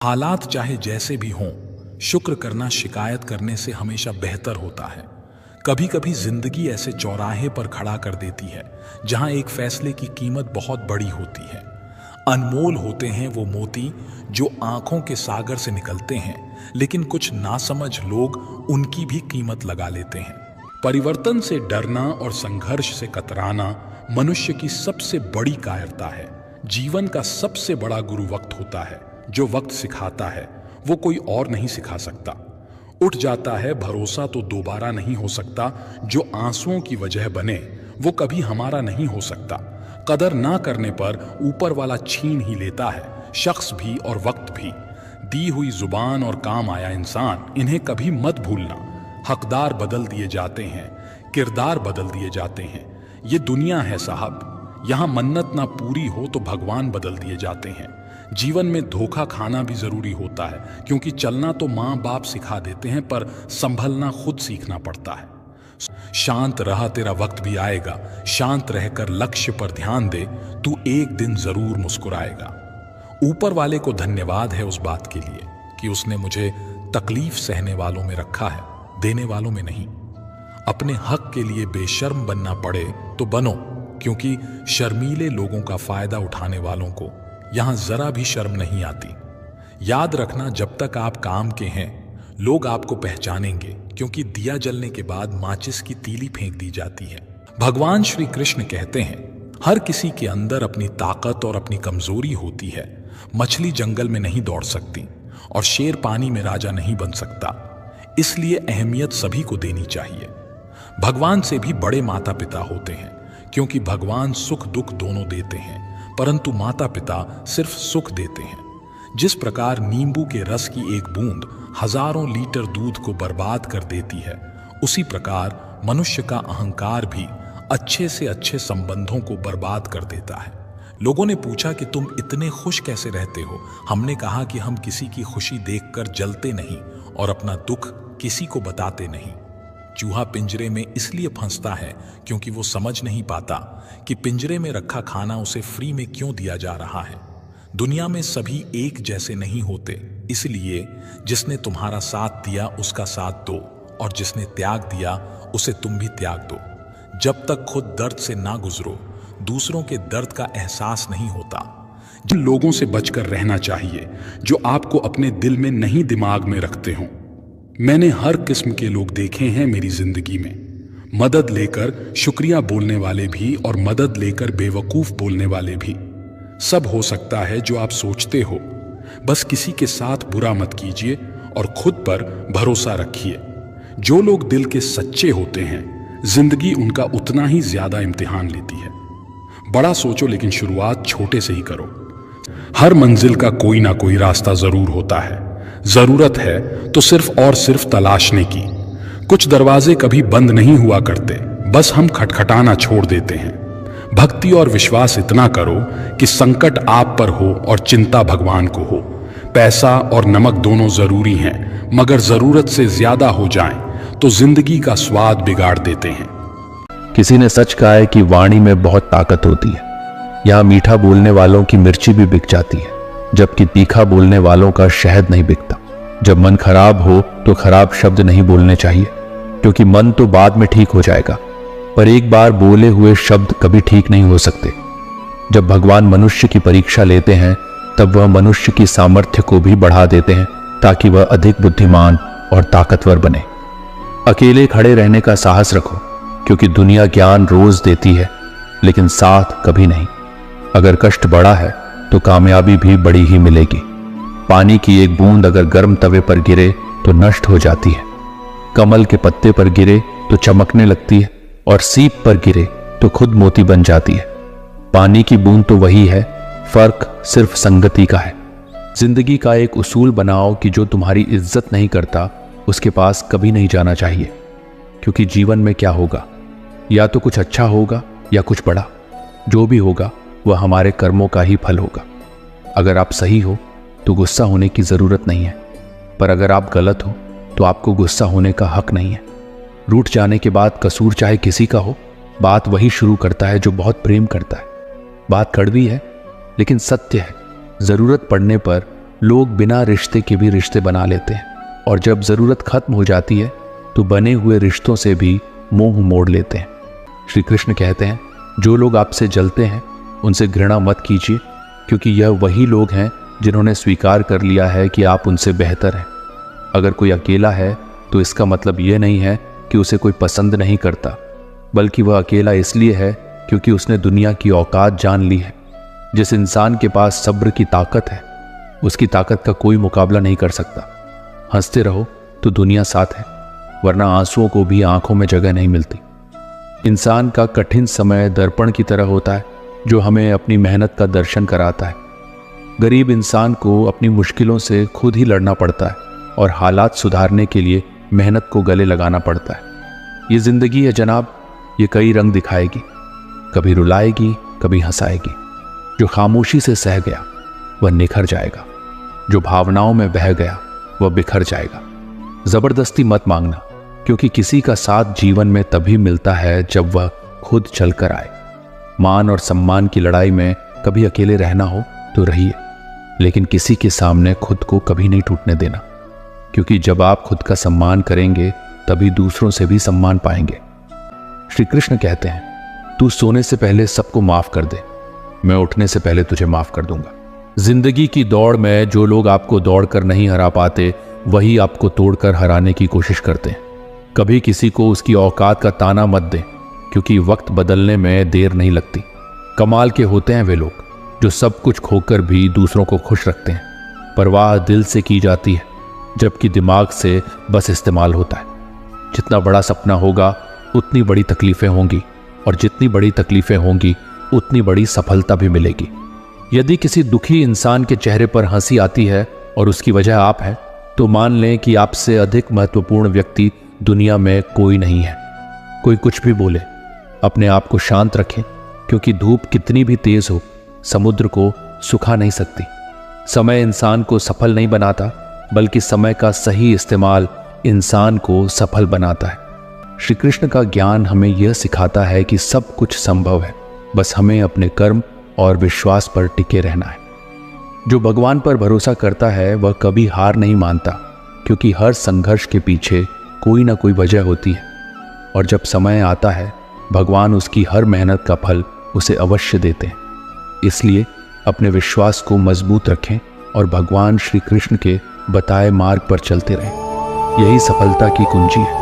हालात चाहे जैसे भी हों, शुक्र करना शिकायत करने से हमेशा बेहतर होता है। कभी कभी जिंदगी ऐसे चौराहे पर खड़ा कर देती है जहां एक फैसले की कीमत बहुत बड़ी होती है। अनमोल होते हैं वो मोती जो आंखों के सागर से निकलते हैं, लेकिन कुछ नासमझ लोग उनकी भी कीमत लगा लेते हैं। परिवर्तन से डरना और संघर्ष से कतराना मनुष्य की सबसे बड़ी कायरता है। जीवन का सबसे बड़ा गुरु वक्त होता है। जो वक्त सिखाता है वो कोई और नहीं सिखा सकता। उठ जाता है भरोसा तो दोबारा नहीं हो सकता। जो आंसुओं की वजह बने वो कभी हमारा नहीं हो सकता। कदर ना करने पर ऊपर वाला छीन ही लेता है, शख्स भी और वक्त भी। दी हुई जुबान और काम आया इंसान, इन्हें कभी मत भूलना। हकदार बदल दिए जाते हैं, किरदार बदल दिए जाते हैं। ये दुनिया है साहब, यहाँ मन्नत ना पूरी हो तो भगवान बदल दिए जाते हैं। जीवन में धोखा खाना भी जरूरी होता है, क्योंकि चलना तो माँ बाप सिखा देते हैं, पर संभलना खुद सीखना पड़ता है। शांत रहा, तेरा वक्त भी आएगा। शांत रहकर लक्ष्य पर ध्यान दे, तू एक दिन जरूर मुस्कुराएगा। ऊपर वाले को धन्यवाद है उस बात के लिए कि उसने मुझे तकलीफ सहने वालों में रखा है, देने वालों में नहीं। अपने हक के लिए बेशर्म बनना पड़े तो बनो, क्योंकि शर्मीले लोगों का फायदा उठाने वालों को यहां जरा भी शर्म नहीं आती। याद रखना, जब तक आप काम के हैं लोग आपको पहचानेंगे, क्योंकि दिया जलने के बाद माचिस की तीली फेंक दी जाती है। भगवान श्री कृष्ण कहते हैं, हर किसी के अंदर अपनी ताकत और अपनी कमजोरी होती है। मछली जंगल में नहीं दौड़ सकती और शेर पानी में राजा नहीं बन सकता, इसलिए अहमियत सभी को देनी चाहिए। भगवान से भी बड़े माता पिता होते हैं, क्योंकि भगवान सुख दुख दोनों देते हैं, परंतु माता पिता सिर्फ सुख देते हैं। जिस प्रकार नींबू के रस की एक बूंद हजारों लीटर दूध को बर्बाद कर देती है, उसी प्रकार मनुष्य का अहंकार भी अच्छे से अच्छे संबंधों को बर्बाद कर देता है। लोगों ने पूछा कि तुम इतने खुश कैसे रहते हो? हमने कहा कि हम किसी की खुशी देखकर जलते नहीं और अपना दुख किसी को बताते नहीं। चूहा पिंजरे में इसलिए फंसता है क्योंकि वो समझ नहीं पाता कि पिंजरे में रखा खाना उसे फ्री में क्यों दिया जा रहा है। दुनिया में सभी एक जैसे नहीं होते, इसलिए जिसने तुम्हारा साथ दिया उसका साथ दो, और जिसने त्याग दिया उसे तुम भी त्याग दो। जब तक खुद दर्द से ना गुजरो, दूसरों के दर्द का एहसास नहीं होता। जिन लोगों से बचकर रहना चाहिए जो आपको अपने दिल में नहीं दिमाग में रखते हों। मैंने हर किस्म के लोग देखे हैं मेरी जिंदगी में। मदद लेकर शुक्रिया बोलने वाले भी और मदद लेकर बेवकूफ बोलने वाले भी। सब हो सकता है जो आप सोचते हो। बस किसी के साथ बुरा मत कीजिए और खुद पर भरोसा रखिए। जो लोग दिल के सच्चे होते हैं, जिंदगी उनका उतना ही ज्यादा इम्तिहान लेती है। बड़ा सोचो लेकिन शुरुआत छोटे से ही करो। हर मंजिल का कोई ना कोई रास्ता जरूर होता है। जरूरत है तो सिर्फ और सिर्फ तलाशने की। कुछ दरवाजे कभी बंद नहीं हुआ करते, बस हम खटखटाना छोड़ देते हैं। भक्ति और विश्वास इतना करो कि संकट आप पर हो और चिंता भगवान को हो। पैसा और नमक दोनों जरूरी हैं, मगर जरूरत से ज्यादा हो जाएं तो जिंदगी का स्वाद बिगाड़ देते हैं। किसी ने सच कहा है कि वाणी में बहुत ताकत होती है। यहाँ मीठा बोलने वालों की मिर्ची भी बिक जाती है, जबकि तीखा बोलने वालों का शहद नहीं बिकता। जब मन खराब हो तो खराब शब्द नहीं बोलने चाहिए, क्योंकि मन तो बाद में ठीक हो जाएगा, पर एक बार बोले हुए शब्द कभी ठीक नहीं हो सकते। जब भगवान मनुष्य की परीक्षा लेते हैं, तब वह मनुष्य की सामर्थ्य को भी बढ़ा देते हैं, ताकि वह अधिक बुद्धिमान और ताकतवर बने। अकेले खड़े रहने का साहस रखो, क्योंकि दुनिया ज्ञान रोज देती है, लेकिन साथ कभी नहीं। अगर कष्ट बड़ा है तो कामयाबी भी बड़ी ही मिलेगी। पानी की एक बूंद अगर गर्म तवे पर गिरे तो नष्ट हो जाती है। कमल के पत्ते पर गिरे तो चमकने लगती है, और सीप पर गिरे तो खुद मोती बन जाती है। पानी की बूंद तो वही है, फर्क सिर्फ संगति का है। जिंदगी का एक उसूल बनाओ कि जो तुम्हारी इज्जत नहीं करता उसके पास कभी नहीं जाना चाहिए, क्योंकि जीवन में क्या होगा, या तो कुछ अच्छा होगा या कुछ बड़ा। जो भी होगा वह हमारे कर्मों का ही फल होगा। अगर आप सही हो तो गुस्सा होने की जरूरत नहीं है, पर अगर आप गलत हो तो आपको गुस्सा होने का हक नहीं है। रूठ जाने के बाद कसूर चाहे किसी का हो, बात वही शुरू करता है जो बहुत प्रेम करता है। बात कड़वी है लेकिन सत्य है। जरूरत पड़ने पर लोग बिना रिश्ते के भी रिश्ते बना लेते हैं, और जब जरूरत खत्म हो जाती है तो बने हुए रिश्तों से भी मुंह मोड़ लेते हैं। श्री कृष्ण कहते हैं, जो लोग आपसे जलते हैं उनसे घृणा मत कीजिए, क्योंकि यह वही लोग हैं जिन्होंने स्वीकार कर लिया है कि आप उनसे बेहतर हैं। अगर कोई अकेला है तो इसका मतलब यह नहीं है कि उसे कोई पसंद नहीं करता, बल्कि वह अकेला इसलिए है क्योंकि उसने दुनिया की औकात जान ली है। जिस इंसान के पास सब्र की ताकत है, उसकी ताकत का कोई मुकाबला नहीं कर सकता। हंसते रहो तो दुनिया साथ है, वरना आंसुओं को भी आंखों में जगह नहीं मिलती। इंसान का कठिन समय दर्पण की तरह होता है, जो हमें अपनी मेहनत का दर्शन कराता है। गरीब इंसान को अपनी मुश्किलों से खुद ही लड़ना पड़ता है और हालात सुधारने के लिए मेहनत को गले लगाना पड़ता है। ये जिंदगी है जनाब, ये कई रंग दिखाएगी, कभी रुलाएगी, कभी हंसाएगी। जो खामोशी से सह गया वह निखर जाएगा, जो भावनाओं में बह गया वह बिखर जाएगा। जबरदस्ती मत मांगना, क्योंकि किसी का साथ जीवन में तभी मिलता है जब वह खुद चलकर आए। मान और सम्मान की लड़ाई में कभी अकेले रहना हो तो रहिए, लेकिन किसी के सामने खुद को कभी नहीं टूटने देना, क्योंकि जब आप खुद का सम्मान करेंगे तभी दूसरों से भी सम्मान पाएंगे। श्री कृष्ण कहते हैं, तू सोने से पहले सबको माफ कर दे, मैं उठने से पहले तुझे माफ कर दूंगा। जिंदगी की दौड़ में जो लोग आपको दौड़ कर नहीं हरा पाते, वही आपको तोड़कर हराने की कोशिश करते हैं। कभी किसी को उसकी औकात का ताना मत दें, क्योंकि वक्त बदलने में देर नहीं लगती। कमाल के होते हैं वे लोग जो सब कुछ खोकर भी दूसरों को खुश रखते हैं। परवाह दिल से की जाती है, जबकि दिमाग से बस इस्तेमाल होता है। जितना बड़ा सपना होगा उतनी बड़ी तकलीफें होंगी, और जितनी बड़ी तकलीफें होंगी उतनी बड़ी सफलता भी मिलेगी। यदि किसी दुखी इंसान के चेहरे पर हंसी आती है और उसकी वजह आप हैं, तो मान लें कि आपसे अधिक महत्वपूर्ण व्यक्ति दुनिया में कोई नहीं है। कोई कुछ भी बोले, अपने आप को शांत रखें, क्योंकि धूप कितनी भी तेज हो समुद्र को सुखा नहीं सकती। समय इंसान को सफल नहीं बनाता, बल्कि समय का सही इस्तेमाल इंसान को सफल बनाता है। श्री कृष्ण का ज्ञान हमें यह सिखाता है कि सब कुछ संभव है, बस हमें अपने कर्म और विश्वास पर टिके रहना है। जो भगवान पर भरोसा करता है वह कभी हार नहीं मानता, क्योंकि हर संघर्ष के पीछे कोई ना कोई वजह होती है, और जब समय आता है भगवान उसकी हर मेहनत का फल उसे अवश्य देते हैं। इसलिए अपने विश्वास को मजबूत रखें और भगवान श्री कृष्ण के बताए मार्ग पर चलते रहें। यही सफलता की कुंजी है।